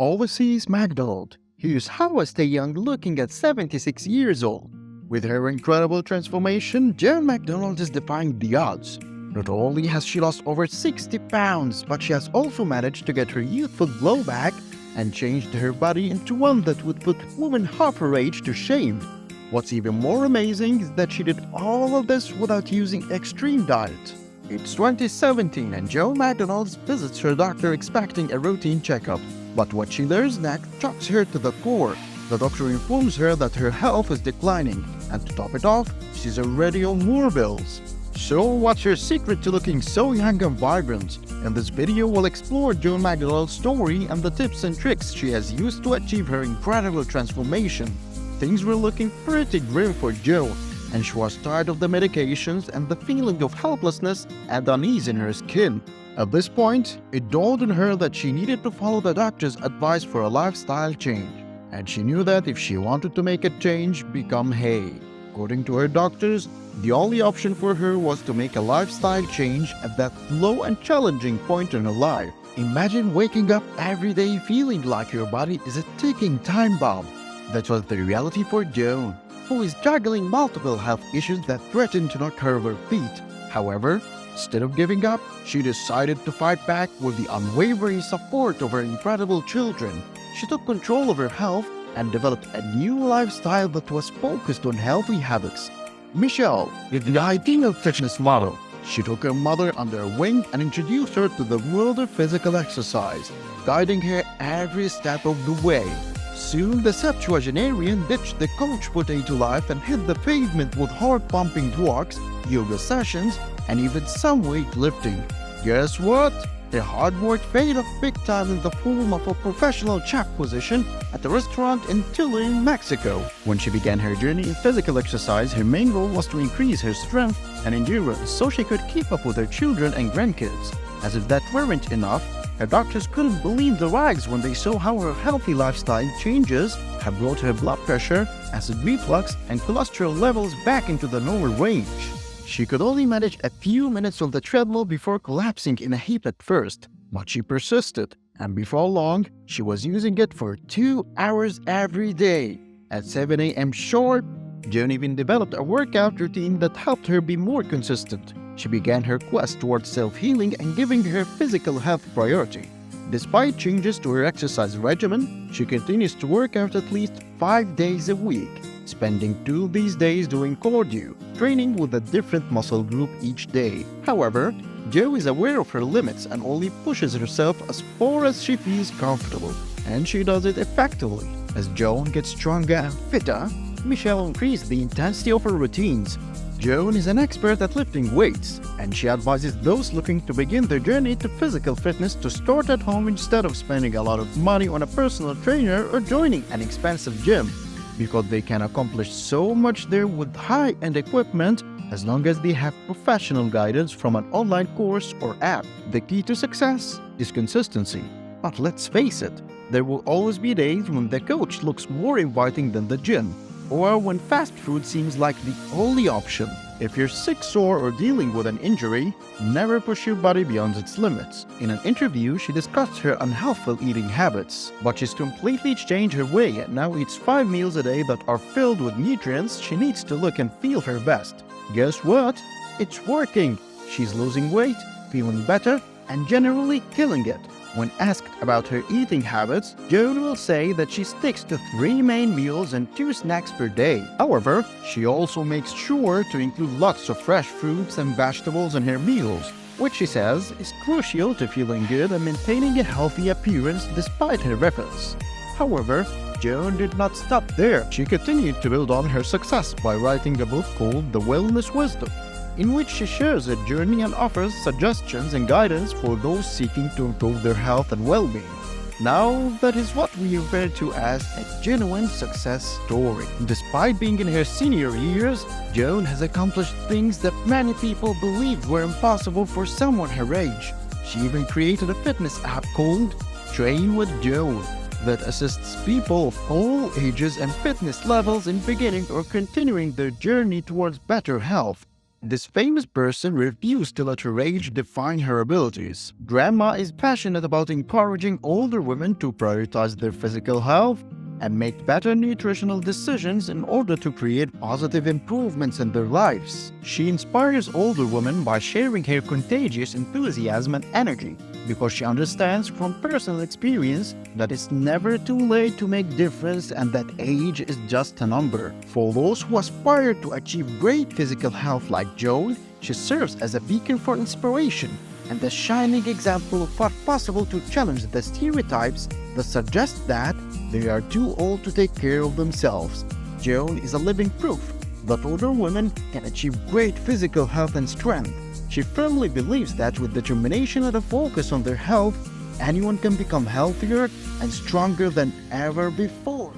Overseas MacDonald. Here's how I stay young looking at 76 years old. With her incredible transformation, Joan MacDonald is defying the odds. Not only has she lost over 60 pounds, but she has also managed to get her youthful glow back and changed her body into one that would put women half her age to shame. What's even more amazing is that she did all of this without using extreme diet. It's 2017 and Joan McDonald visits her doctor expecting a routine checkup. But what she learns next shocks her to the core. The doctor informs her that her health is declining, and to top it off, she's already on more bills. So what's her secret to looking so young and vibrant? In this video, we'll explore Joan McDonald's story and the tips and tricks she has used to achieve her incredible transformation. Things were looking pretty grim for Joan, and she was tired of the medications and the feeling of helplessness and unease in her skin. At this point, it dawned on her that she needed to follow the doctor's advice for a lifestyle change. And she knew that if she wanted to make a change, become hay. According to her doctors, the only option for her was to make a lifestyle change at that low and challenging point in her life. Imagine waking up every day feeling like your body is a ticking time bomb. That was the reality for Joan, who is juggling multiple health issues that threaten to knock her off her feet. However, instead of giving up, she decided to fight back with the unwavering support of her incredible children. She took control of her health and developed a new lifestyle that was focused on healthy habits. Michelle is the ideal fitness model. She took her mother under her wing and introduced her to the world of physical exercise, guiding her every step of the way. Soon, the septuagenarian ditched the couch potato life and hit the pavement with heart-pumping walks, yoga sessions, and even some weightlifting. Guess what? Her hard work paid off big time in the form of a professional chef position at a restaurant in Tulum, Mexico. When she began her journey in physical exercise, her main goal was to increase her strength and endurance so she could keep up with her children and grandkids. As if that weren't enough, her doctors couldn't believe their eyes when they saw how her healthy lifestyle changes have brought her blood pressure, acid reflux, and cholesterol levels back into the normal range. She could only manage a few minutes on the treadmill before collapsing in a heap at first, but she persisted, and before long, she was using it for 2 hours every day. At 7 a.m. sharp, Joan even developed a workout routine that helped her be more consistent. She began her quest towards self-healing and giving her physical health priority. Despite changes to her exercise regimen, she continues to work out at least 5 days a week, spending 2 of these days doing cardio, training with a different muscle group each day. However, Jo is aware of her limits and only pushes herself as far as she feels comfortable, and she does it effectively. As Joan gets stronger and fitter, Michelle increased the intensity of her routines. Joan is an expert at lifting weights, and she advises those looking to begin their journey to physical fitness to start at home instead of spending a lot of money on a personal trainer or joining an expensive gym, because they can accomplish so much there with high-end equipment as long as they have professional guidance from an online course or app. The key to success is consistency. But let's face it, there will always be days when the coach looks more inviting than the gym, or when fast food seems like the only option. If you're sick, sore, or dealing with an injury, never push your body beyond its limits. In an interview, she discussed her unhealthful eating habits, but she's completely changed her way and now eats 5 meals a day that are filled with nutrients she needs to look and feel her best. Guess what? It's working! She's losing weight, feeling better, and generally killing it. When asked about her eating habits, Joan will say that she sticks to 3 main meals and 2 snacks per day. However, she also makes sure to include lots of fresh fruits and vegetables in her meals, which she says is crucial to feeling good and maintaining a healthy appearance despite her efforts. However, Joan did not stop there. She continued to build on her success by writing a book called The Wellness Wisdom, in which she shares her journey and offers suggestions and guidance for those seeking to improve their health and well-being. Now, that is what we refer to as a genuine success story. Despite being in her senior years, Joan has accomplished things that many people believed were impossible for someone her age. She even created a fitness app called Train with Joan that assists people of all ages and fitness levels in beginning or continuing their journey towards better health. This famous person refused to let her age define her abilities. Grandma is passionate about encouraging older women to prioritize their physical health and make better nutritional decisions in order to create positive improvements in their lives. She inspires older women by sharing her contagious enthusiasm and energy, because she understands from personal experience that it's never too late to make difference and that age is just a number. For those who aspire to achieve great physical health like Joan, she serves as a beacon for inspiration and a shining example of what's possible to challenge the stereotypes that suggest that they are too old to take care of themselves. Joan is a living proof that older women can achieve great physical health and strength. She firmly believes that with determination and a focus on their health, anyone can become healthier and stronger than ever before.